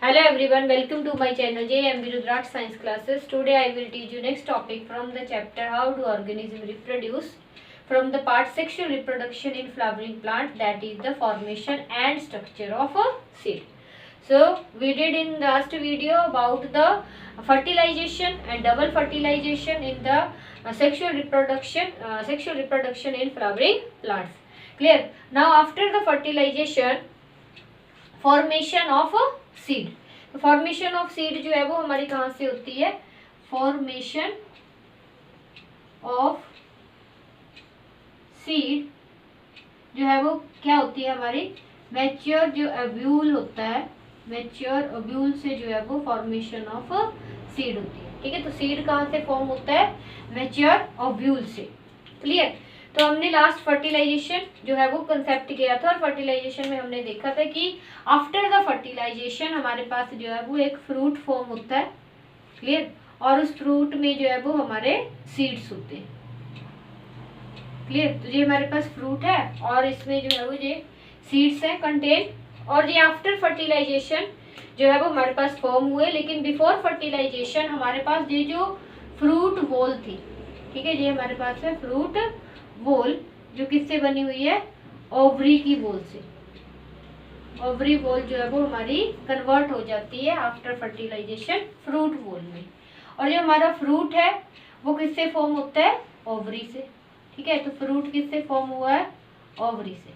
Hello everyone, welcome to my channel JM Virudrat Science Classes. Today I will teach you next topic from the chapter How do organisms reproduce, from the part Sexual reproduction in flowering plant, that is the formation and structure of a seed. So we did in the last video about the fertilization and double fertilization in the sexual reproduction in flowering plants. Clear? Now after the fertilization, formation of seed. तो formation of seed जो है वो हमारी कहाँ से होती है? Formation of seed जो है वो क्या होती है हमारी? मैच्योर जो ओव्यूल होता है, मैच्योर ओव्यूल से जो है वो फॉर्मेशन ऑफ सीड होती है. ठीक है, तो सीड कहाँ से फॉर्म होता है? मैच्योर ओव्यूल से. क्लियर? तो हमने लास्ट फर्टिलाइजेशन जो है वो कंसेप्ट किया था और फर्टिलाइजेशन में हमने देखा था कि आफ्टर द फर्टिलाइजेशन हमारे पास जो है वो एक फ्रूट फॉर्म होता है. क्लियर? और उस फ्रूट में जो है वो हमारे सीड्स होते हैं. क्लियर? तो ये हमारे पास फ्रूट है और इसमें जो है वो ये सीड्स हैं कंटेन. और ये आफ्टर फर्टिलाइजेशन जो है वो हमारे पास फॉर्म हुए, लेकिन बिफोर फर्टिलाइजेशन हमारे पास ये जो फ्रूट वॉल थी, ठीक है, ये हमारे पास है फ्रूट वॉल जो किससे बनी हुई है? ओवरी की वॉल से. ओवरी वॉल जो है वो हमारी कन्वर्ट हो जाती है आफ्टर फर्टिलाइजेशन फ्रूट वॉल में. और जो हमारा फ्रूट है वो किससे फॉर्म होता है? ओवरी से. ठीक है, तो फ्रूट किससे फॉर्म हुआ है? ओवरी से.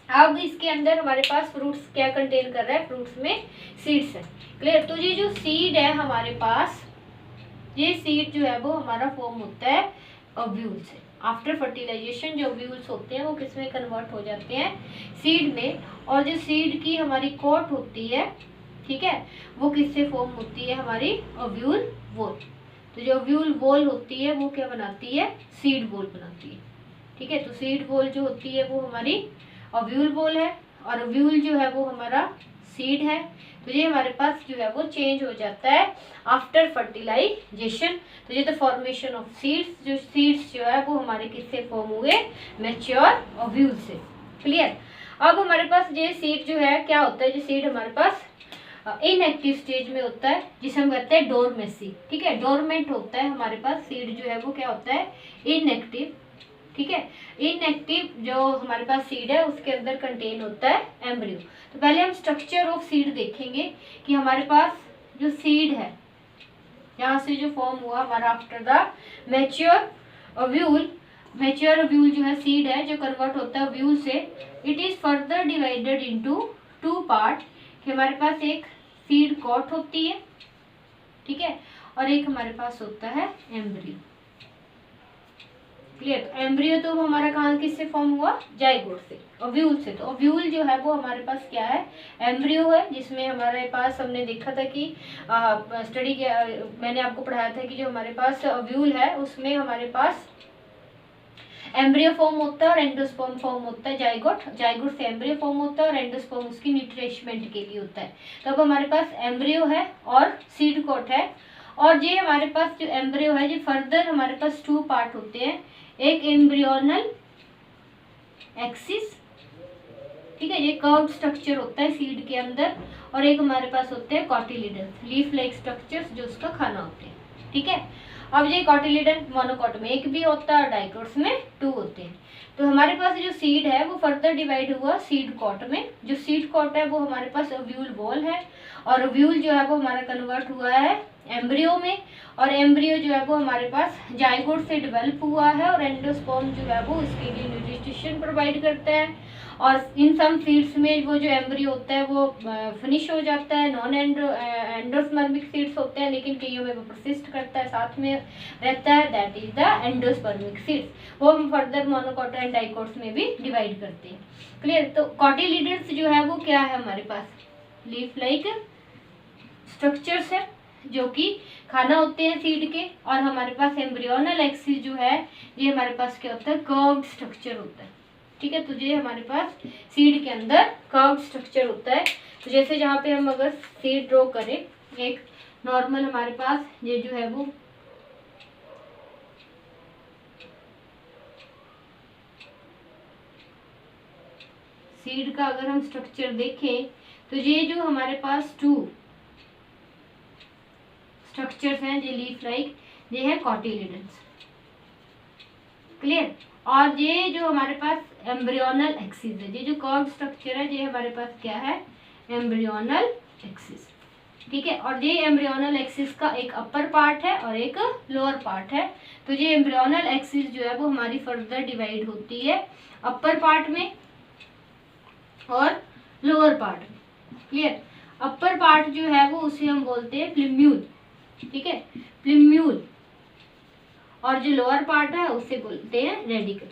अब इसके अंदर हमारे पास फ्रूट्स क्या कंटेन कर रहा है? फ्रूट्स में सीड्स है. क्लियर? तो ये जो सीड है हमारे पास, ये सीड जो है वो हमारा फॉर्म होता है ओव्यूल से. आफ्टर फर्टिलाइजेशन जो ओव्यूल्स होते हैं वो किस में कन्वर्ट हो जाते हैं? सीड में. और जो सीड की हमारी कोट होती है, ठीक है, वो किससे फॉर्म होती है? हमारी ओव्यूल वॉल. तो जो ओव्यूल वॉल होती है वो क्या बनाती है? सीड वॉल बनाती है. ठीक है, तो सीड वॉल जो होती है वो हमारी ओव्यूल वॉल है और ओव्यूल जो है वो हमारा सीड है. तो ये हमारे पास जो है वो चेंज हो जाता है आफ्टर फर्टिलाइजेशन. तो ये तो फॉर्मेशन ऑफ सीड्स, जो सीड्स जो है वो हमारे किससे फॉर्म हुए? मैच्योर ओव्यूल से. क्लियर? अब हमारे पास ये सीड जो है क्या होता है? जो सीड हमारे पास इनएक्टिव स्टेज में होता है जिसे हम कहते हैं डोरमेसी. ठीक है, डोरमेंट होता है हमारे पास सीड जो है वो क्या होता है? इनएक्टिव. ठीक है, इनएक्टिव जो हमारे पास सीड है उसके अंदर कंटेन होता है एम्ब्रियो. तो पहले हम स्ट्रक्चर ऑफ सीड देखेंगे कि हमारे पास जो सीड है यहाँ से जो फॉर्म हुआ हमारा after the mature ovule. Mature ovule जो है सीड है जो कन्वर्ट होता है ओव्यूल से. It is further divided into two part. कि हमारे पास एक सीड कॉट होती है, ठीक है, और एक हमारे पास होता है एम्ब्रियो. क्लियर? तो एम्ब्रियो तो हमारा कहाँ किससे फॉर्म हुआ? जाइगोट से, ओव्यूल से. तो ओव्यूल जो है वो हमारे पास क्या है? एम्ब्रियो है, जिसमें हमारे पास हमने देखा था कि स्टडी किया, मैंने आपको पढ़ाया था कि जो हमारे पास ओव्यूल है उसमें हमारे पास एम्ब्रियो फॉर्म होता है और एंडोस्पर्म फॉर्म होता है. जाइगोट, जाइगोट से एम्ब्रियो फॉर्म होता है और एंडोस्पर्म उसकी न्यूट्रिशमेंट के लिए होता है. तो अब हमारे पास एम्ब्रियो है और सीड कोट है. और ये हमारे पास जो एम्ब्रियो है ये फर्दर हमारे पास टू पार्ट होते हैं. एक एम्ब्रियोनल एक्सिस, ठीक है, ये कर्व्ड स्ट्रक्चर होता है सीड के अंदर. और एक हमारे पास होते हैं कॉटिलिडन, लीफ लाइक स्ट्रक्चर्स जो उसका खाना होते हैं. ठीक है, अब ये कॉटिलिडन मोनोकॉट में एक भी होता है और डाइकोट्स में टू होते हैं. तो हमारे पास जो सीड है वो फर्दर डिवाइड हुआ सीड कॉट में. जो सीड कॉट है वो हमारे पास ओव्यूल वॉल है और ओव्यूल जो है वो हमारा कन्वर्ट हुआ है एम्ब्रियो में. और एम्ब्रियो जो है वो हमारे पास जाइगोट से डेवलप हुआ है और एंडोस्पर्म जो है वो इसके लिए न्यूट्रिशन प्रोवाइड करता है. और इन सम सीड्स में वो जो एम्ब्रियो होता है वो फिनिश हो जाता है. नॉन एंडोस्पर्मिक सीड्स होते हैं, लेकिन कईयों में वो परसिस्ट करता है, साथ में रहता है, that is the endospermic seeds. वो हम फर्दर मोनोकॉट एंड डाइकोट्स में भी डिवाइड करते हैं. क्लियर? तो कॉटिलिडन्स जो है वो क्या है? हमारे पास लीफ लाइक स्ट्रक्चर्स है जो कि खाना होते हैं सीड के. और हमारे पास एम्ब्रियोनल एक्सिस जो है ये हमारे पास क्या होता है? कर्व्ड स्ट्रक्चर होता है. ठीक है, तो ये हमारे पास सीड के अंदर कर्व्ड स्ट्रक्चर होता है. तो जैसे जहाँ पे हम अगर सीड ड्रॉ करें, एक नॉर्मल हमारे पास ये जो है वो सीड का अगर हम स्ट्रक्चर देखें तो ये जो हमारे पास 2 स्ट्रक्चर्स हैं जो लीफ लाइक, ये है कॉटिलिडन्स। क्लियर। और ये जो हमारे पास एम्ब्रियोनल एक्सिस है, ये जो कर्व स्ट्रक्चर है, ये हमारे पास क्या है, एम्ब्रियोनल एक्सिस। ठीक है। और ये एम्ब्रियोनल एक्सिस का एक अपर पार्ट है और एक लोअर पार्ट है। तो ये एम्ब्रियोनल एक्सिस जो है वो हमारी फर्दर डिवाइड होती है अपर पार्ट में और लोअर पार्ट में। क्लियर। अपर पार्ट जो है वो उसे हम बोलते हैं प्लिम्यूल। ठीक है, प्लिम्यूल। और जो लोअर पार्ट है उसे बोलते हैं रेडिकल।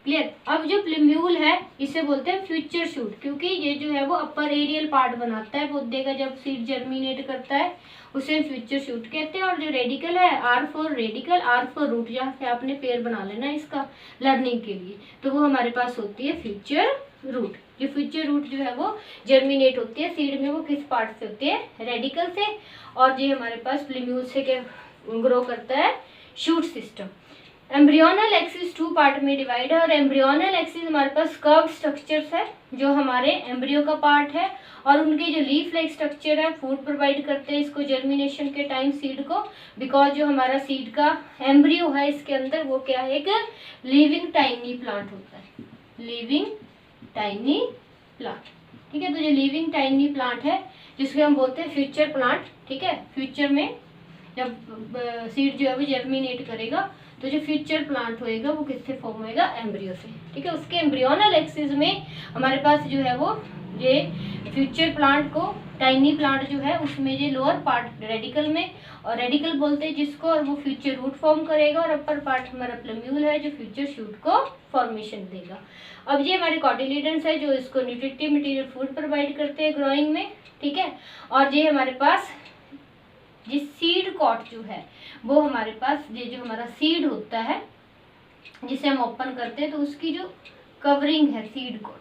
क्लियर। अब जो प्लिम्यूल है इसे बोलते हैं फ्यूचर शूट, क्योंकि ये जो है वो अपर एरियल पार्ट बनाता है पौधे का जब सीड जर्मिनेट करता है, उसे फ्यूचर शूट कहते हैं। और जो रेडिकल है, R for radical, R for root, जहाँ से आपने पेयर बना लेना इसका लर्निंग के लिए, तो वो हमारे पास होती है फ्यूचर रूट। जो फ्यूचर रूट जो है वो जर्मिनेट होती है सीड में, वो किस पार्ट से होती है, रेडिकल से। और ये हमारे पास प्लिम्यूल से क्या ग्रो करता है, shoot system. Embryonal axis 2 part में डिवाइड है और एम्ब्रियोनल एक्सिस हमारे पास कर्व्ड स्ट्रक्चर्स है जो हमारे एम्ब्रियो का पार्ट है, और उनके जो लीफ लाइक स्ट्रक्चर है फूड प्रोवाइड करते हैं इसको जर्मिनेशन के टाइम सीड को। बिकॉज जो हमारा सीड का एम्ब्रियो है इसके अंदर वो क्या है, एक लिविंग टाइनी प्लांट होता है, लिविंग टाइनी प्लांट। ठीक है। तो जो लिविंग टाइनी प्लांट है जिसको हम बोलते हैं फ्यूचर प्लांट। ठीक है। फ्यूचर में जब सीड जो है वो जर्मिनेट करेगा तो जो फ्यूचर प्लांट होएगा वो किससे फॉर्म होएगा, एम्ब्रियो से। ठीक है। उसके एम्ब्रियोनल एक्सिस में हमारे पास जो है वो ये फ्यूचर प्लांट को, टाइनी प्लांट जो है उसमें ये लोअर पार्ट रेडिकल में, और रेडिकल बोलते हैं जिसको, और वो फ्यूचर रूट फॉर्म करेगा, और अपर पार्ट हमारा प्लम्यूल है जो फ्यूचर शूट को फॉर्मेशन देगा। अब ये हमारे कॉटिलिडन्स है जो इसको न्यूट्रिटिव मटेरियल फूड प्रोवाइड करते हैं ग्रोइंग में। ठीक है। और ये हमारे पास ये सीड कॉट जो है वो हमारे पास, ये जो हमारा सीड होता है जिसे हम ओपन करते हैं तो उसकी जो कवरिंग है सीड कॉट।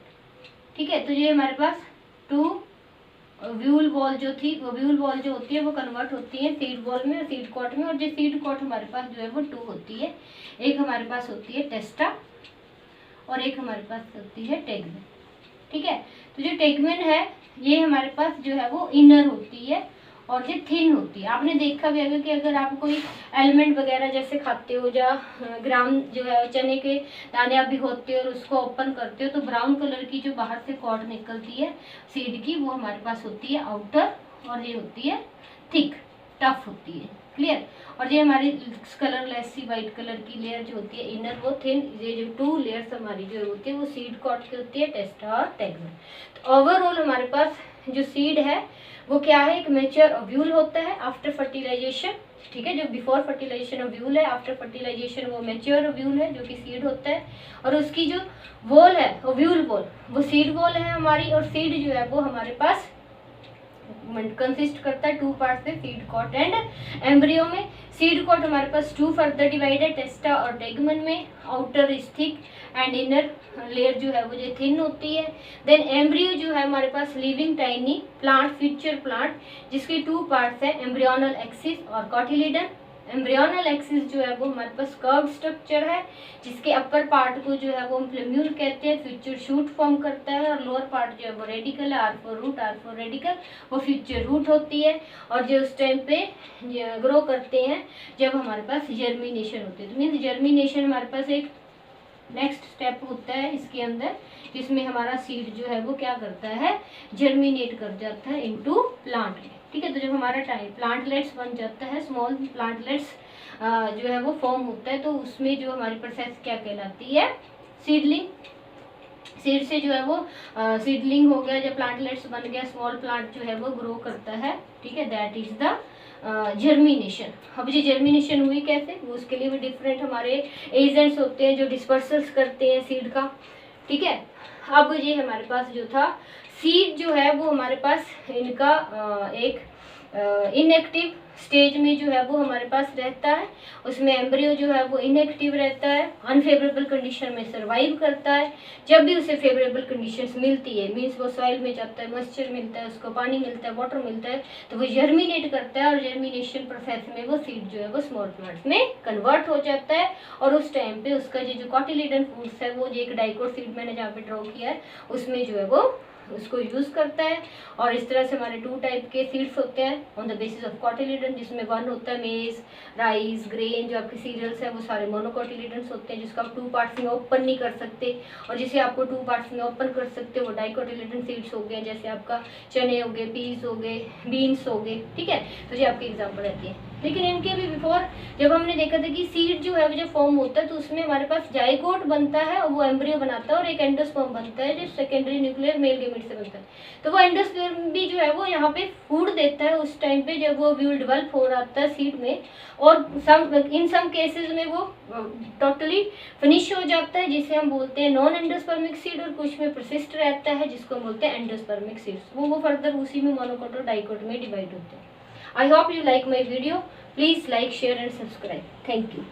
ठीक है। तो ये हमारे पास 2 व्यूल वॉल जो थी, वो व्यूल वॉल जो होती है वो कन्वर्ट होती है सीड वॉल में, सीड कॉट में। और जो सीड कॉट हमारे पास जो है वो 2 होती है, एक हमारे पास होती है टेस्टा और एक हमारे पास होती है टेगमेन। ठीक है। तो जो टेगमेन है ये हमारे पास जो है वो इनर होती है और ये थिन होती है। आपने देखा भी होगा कि अगर आप कोई एलिमेंट वगैरह जैसे खाते हो या ग्राम जो है चने के दाने आप भिगोते हो और उसको ओपन करते हो तो ब्राउन कलर की जो बाहर से कॉर्ड निकलती है सीड की, वो हमारे पास होती है आउटर, और ये होती है थिक, टफ होती है। क्लियर। और ये हमारी कलरलेस सी वाइट कलर की लेयर जो होती है इनर, वो थिन। ये जो 2 लेयर्स हमारी जो होती है वो सीड कॉट की होती है, टेस्टा और टेगमेन। तो ओवरऑल हमारे पास जो सीड है वो क्या है, एक मैच्योर ओव्यूल होता है आफ्टर फर्टिलाइजेशन। ठीक है। जो बिफोर फर्टिलाइजेशन ओव्यूल है, आफ्टर फर्टिलाइजेशन वो मैच्योर ओव्यूल है जो कि सीड होता है। और उसकी जो वॉल है ओव्यूल वॉल, वो सीड वॉल है हमारी। और सीड जो है वो हमारे पास कंसिस्ट करता है 2 पार्ट से, सीड कॉट एंड एम्ब्रियो में। सीड कॉट हमारे पास 2 फर्दर डिवाइड है, टेस्टा और टेगमेन में। Outer is thick and inner layer जो है वो जो थिन होती है। देन एम्ब्रियो जो है हमारे पास living tiny plant, future plant, जिसके 2 पार्ट्स है, एम्ब्रियोनल एक्सिस और कॉटिलिडन। एम्ब्रियोनल एक्सिस जो है वो हमारे पास कर्व्ड स्ट्रक्चर है जिसके अपर पार्ट को जो है वो हम प्लम्यूल कहते हैं, फ्यूचर शूट फॉर्म करता है। और लोअर पार्ट जो है वो रेडिकल है, R for root, R for radical, वो फ्यूचर रूट होती है। और जो उस टाइम पे ग्रो करते हैं जब हमारे पास जर्मिनेशन होती है। तो मीन्स जर्मिनेशन हमारे पास एक नेक्स्ट स्टेप होता है इसके अंदर, जिसमें हमारा सीड जो है वो क्या करता है, जर्मिनेट कर जाता है इनटू प्लांट में। ठीक है। तो जब हमारा प्लांटलेट्स बन जाता है, स्मॉल प्लांटलेट्स जो है वो फॉर्म होता है, तो उसमें जो हमारी प्रोसेस क्या कहलाती है, सीडलिंग। सीड से जो है वो सीडलिंग हो गया, जब प्लांटलेट्स बन गया, स्मॉल प्लांट जो है वो ग्रो करता है। ठीक है। That is the germination. अब ये जर्मिनेशन हुई कैसे, वो उसके लिए भी डिफरेंट हमारे एजेंट्स होते हैं जो डिस्पर्सल्स करते हैं सीड का। ठीक है। अब ये हमारे पास जो था सीड जो है वो हमारे पास इनका एक इनएक्टिव स्टेज में जो है वो हमारे पास रहता है। उसमें एम्ब्रियो जो है वो इनएक्टिव रहता है, अनफेवरेबल कंडीशन में सर्वाइव करता है। जब भी उसे फेवरेबल कंडीशंस मिलती है, मीन्स वो सॉइल में जाता है, मॉइस्चर मिलता है, उसको पानी मिलता है, वाटर मिलता है, तो वो जर्मिनेट करता है। और जर्मिनेशन प्रोसेस में वो सीड जो है वो स्मॉल प्लांट्स में कन्वर्ट हो जाता है। और उस टाइम पे उसका जो कॉटिलिडन फूड्स है, वो जो एक डाइकोट सीड मैंने जहाँ पे ड्रॉ किया है उसमें जो है वो उसको यूज़ करता है। और इस तरह से हमारे 2 टाइप के सीड्स होते हैं on the basis of cotyledon, जिसमें 1 होता है मेज, राइस, ग्रेन, जो आपके सीरियल्स हैं वो सारे मोनोकॉटिलीडन्स होते हैं, जिसको आप 2 पार्ट्स में ओपन नहीं कर सकते। और जिसे आपको 2 पार्ट्स में ओपन कर सकते हो वो डाइकोटिलीडन सीड्स हो गए, जैसे आपका चने हो गए, पीस हो गए, बीन्स हो गए, ठीक है। तो ये आपके एग्जाम्पल रहती है। लेकिन इनके भी बिफोर जब हमने देखा था कि सीड जो है वो जब फॉर्म होता है तो उसमें हमारे पास जाइगोट बनता है और वो एम्ब्रियो बनाता है, और एक एंडोस्पर्म बनता है जो सेकेंडरी न्यूक्लियर मेल गेमेट से बनता है। तो वो एंडोस्पर्म भी जो है वो यहाँ पे फूड देता है उस टाइम पे जब वो ओव्यूल डेवलप हो रहा था सीड में, और इन सम केसेस में वो टोटली फिनिश हो जाता है, जिसे हम बोलते हैं नॉन एंडोस्पर्मिक सीड, और कुछ में परसिस्ट रहता है जिसको हम बोलते हैं एंडोस्पर्मिक सीड्स। वो फर्दर उसी में मोनोकोट और डाइकोट में डिवाइड होते हैं। I hope you like my video. Please like, share and subscribe. Thank you.